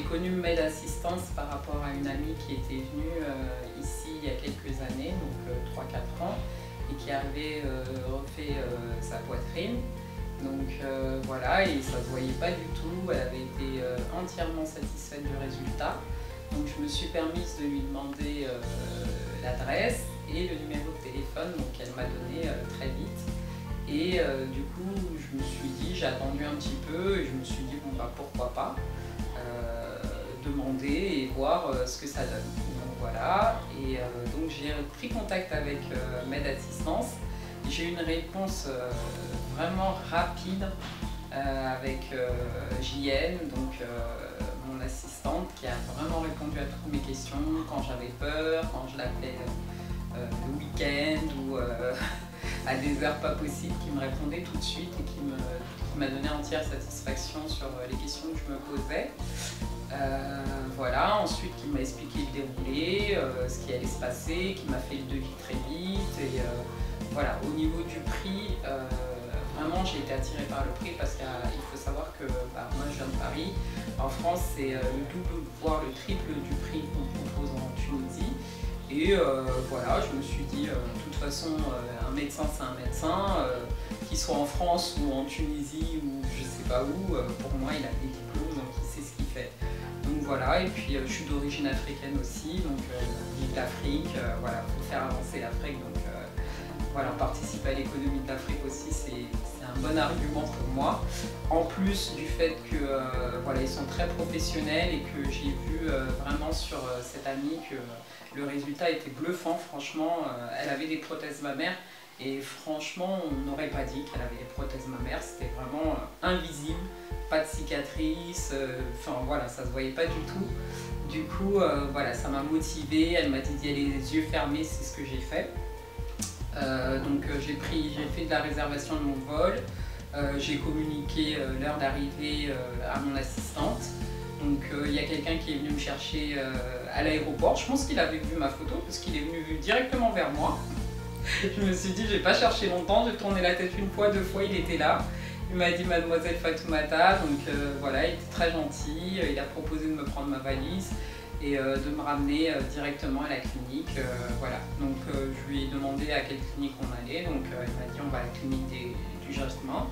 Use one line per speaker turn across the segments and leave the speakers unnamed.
j'ai connu Med Assistance par rapport à une amie qui était venue ici il y a quelques années, donc 3-4 ans, et qui avait refait sa poitrine. Donc voilà, et ça ne se voyait pas du tout, elle avait été entièrement satisfaite du résultat. Donc je me suis permise de lui demander l'adresse et le numéro de téléphone, donc elle m'a donné très vite. Et du coup, je me suis dit, j'ai attendu un petit peu et je me suis dit, bon bah pourquoi pas demander et voir ce que ça donne. Donc voilà, et donc j'ai pris contact avec Med Assistance. J'ai eu une réponse vraiment rapide avec JN, donc mon assistante, qui a vraiment répondu à toutes mes questions quand j'avais peur, quand je l'appelais le week-end ou à des heures pas possibles, qui me répondait tout de suite et qui m'a donné entière satisfaction sur les questions que je me posais. Voilà, ensuite qui m'a expliqué le déroulé, ce qui allait se passer, qui m'a fait le devis très vite. Et voilà, au niveau du prix, vraiment j'ai été attirée par le prix parce qu'il faut savoir que moi je viens de Paris. En France, c'est le double, voire le triple du prix qu'on propose en Tunisie. Et voilà, je me suis dit, de toute façon, un médecin c'est un médecin, qu'il soit en France ou en Tunisie ou je sais pas où, pour moi il a des diplômes, donc il sait ce qu'il fait. Donc voilà, et puis je suis d'origine africaine aussi, donc vive l'Afrique, voilà, il faut faire avancer l'Afrique, donc voilà, participer à l'économie de l'Afrique aussi, c'est un bon argument pour moi. En plus du fait que voilà, ils sont très professionnels et que j'ai vu vraiment sur cette amie que le résultat était bluffant, franchement. Elle avait des prothèses mammaires et franchement, on n'aurait pas dit qu'elle avait des prothèses mammaires, c'était vraiment invisible, pas de cicatrices, enfin voilà, ça se voyait pas du tout. Du coup, voilà, ça m'a motivée, elle m'a dit d'y aller les yeux fermés, c'est ce que j'ai fait. Donc j'ai fait de la réservation de mon vol, j'ai communiqué l'heure d'arrivée à mon assistante. Donc il y a quelqu'un qui est venu me chercher à l'aéroport. Je pense qu'il avait vu ma photo parce qu'il est venu directement vers moi. Je me suis dit, je n'ai pas cherché longtemps, j'ai tourné la tête une fois, deux fois, il était là. Il m'a dit Mademoiselle Fatoumata, donc voilà, il était très gentil, il a proposé de me prendre ma valise et de me ramener directement à la clinique. Voilà. Donc je lui ai demandé à quelle clinique on allait, donc il m'a dit on va à la clinique du Jasmin.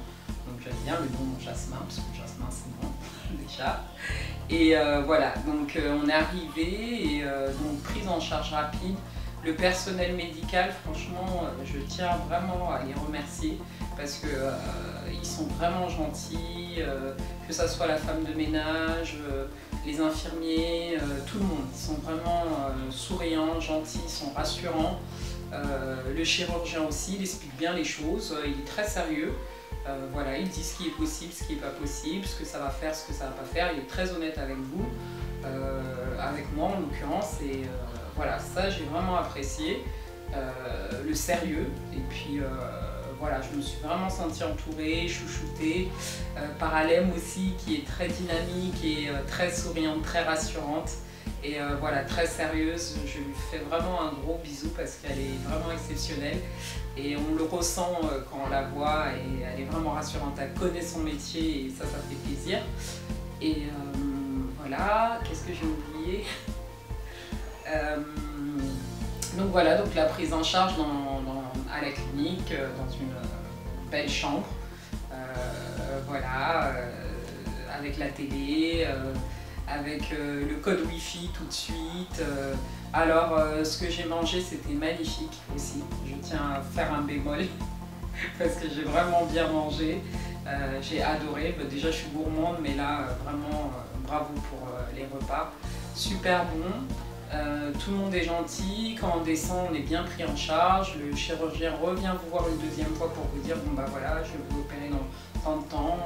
Donc j'aime bien le nom Jasmin, parce que Jasmin c'est bon déjà. Et voilà, donc on est arrivé et donc prise en charge rapide. Le personnel médical, franchement, je tiens vraiment à les remercier parce que ils sont vraiment gentils, que ce soit la femme de ménage, les infirmiers, tout le monde. Ils sont vraiment souriants, gentils, ils sont rassurants. Le chirurgien aussi, il explique bien les choses, il est très sérieux. Voilà, il dit ce qui est possible, ce qui n'est pas possible, ce que ça va faire, ce que ça ne va pas faire. Il est très honnête avec vous, avec moi en l'occurrence. Et voilà, ça j'ai vraiment apprécié, le sérieux. Et puis voilà, je me suis vraiment sentie entourée, chouchoutée, par Alem aussi qui est très dynamique et très souriante, très rassurante. Et voilà, très sérieuse, je lui fais vraiment un gros bisou parce qu'elle est vraiment exceptionnelle. Et on le ressent quand on la voit et elle est vraiment rassurante, elle connaît son métier et ça fait plaisir. Et voilà, qu'est-ce que j'ai oublié? Donc voilà, donc la prise en charge à la clinique, dans une belle chambre, voilà, avec la télé, avec le code Wi-Fi tout de suite. Alors, ce que j'ai mangé, c'était magnifique aussi. Je tiens à faire un bémol parce que j'ai vraiment bien mangé. J'ai adoré. Déjà, je suis gourmande, mais là, vraiment, bravo pour les repas. Super bon. Tout le monde est gentil. Quand on descend, on est bien pris en charge. Le chirurgien revient vous voir une deuxième fois pour vous dire bon bah voilà, je vais vous opérer dans tant de temps.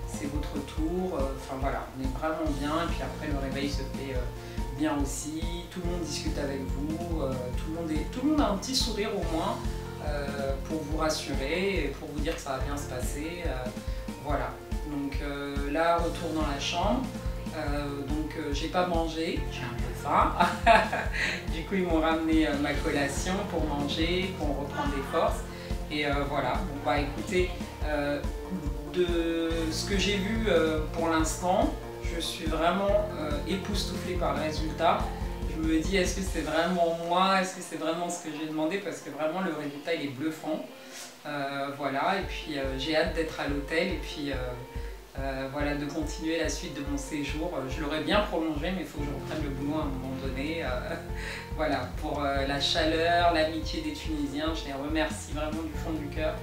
C'est votre tour, enfin voilà, on est vraiment bien, et puis après le réveil se fait bien aussi, tout le monde discute avec vous, tout le monde a un petit sourire au moins pour vous rassurer et pour vous dire que ça va bien se passer, voilà. Donc là, retour dans la chambre, j'ai pas mangé, j'ai un peu faim, du coup ils m'ont ramené ma collation pour manger, pour reprendre des forces, et voilà, bon bah écoutez, de ce que j'ai vu pour l'instant, je suis vraiment époustouflée par le résultat. Je me dis, est-ce que c'est vraiment moi? Est-ce que c'est vraiment ce que j'ai demandé? Parce que vraiment, le résultat, il est bluffant. Voilà, et puis j'ai hâte d'être à l'hôtel et puis voilà, de continuer la suite de mon séjour. Je l'aurais bien prolongé, mais il faut que je reprenne le boulot à un moment donné. Voilà, pour la chaleur, l'amitié des Tunisiens, je les remercie vraiment du fond du cœur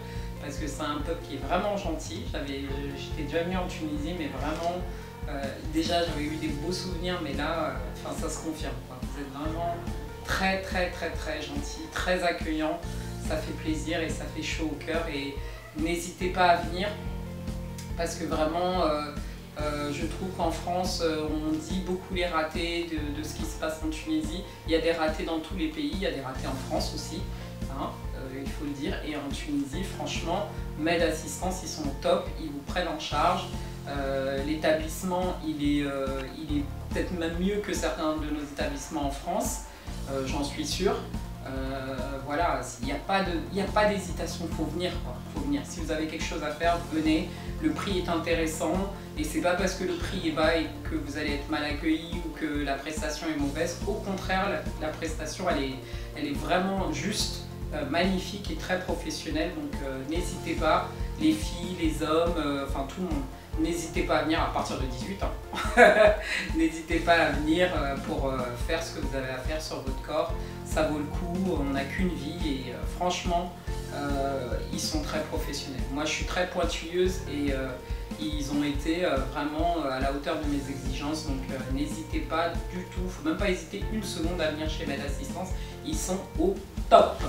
parce que c'est un peuple qui est vraiment gentil. J'étais déjà venue en Tunisie, mais vraiment, déjà j'avais eu des beaux souvenirs, mais là, ça se confirme, quoi. Vous êtes vraiment très très très très gentil, très accueillant. Ça fait plaisir et ça fait chaud au cœur et n'hésitez pas à venir parce que vraiment je trouve qu'en France on dit beaucoup les ratés de ce qui se passe en Tunisie. Il y a des ratés dans tous les pays, il y a des ratés en France aussi, hein, il faut le dire, et en Tunisie franchement Med Assistance ils sont au top, ils vous prennent en charge. L'établissement il est peut-être même mieux que certains de nos établissements en France, j'en suis sûre. Voilà, il n'y a pas d'hésitation, il faut venir, quoi. Faut venir. Si vous avez quelque chose à faire, venez. Le prix est intéressant et c'est pas parce que le prix est bas et que vous allez être mal accueilli ou que la prestation est mauvaise. Au contraire, la prestation elle est vraiment juste, magnifique et très professionnelle. Donc n'hésitez pas, les filles, les hommes, enfin tout le monde. N'hésitez pas à venir à partir de 18 ans. N'hésitez pas à venir pour faire ce que vous avez à faire sur votre corps. Ça vaut le coup, on n'a qu'une vie et franchement, ils sont très professionnels. Moi, je suis très pointilleuse et ils ont été vraiment à la hauteur de mes exigences. Donc n'hésitez pas du tout, il ne faut même pas hésiter une seconde à venir chez Med Assistance. Ils sont au top.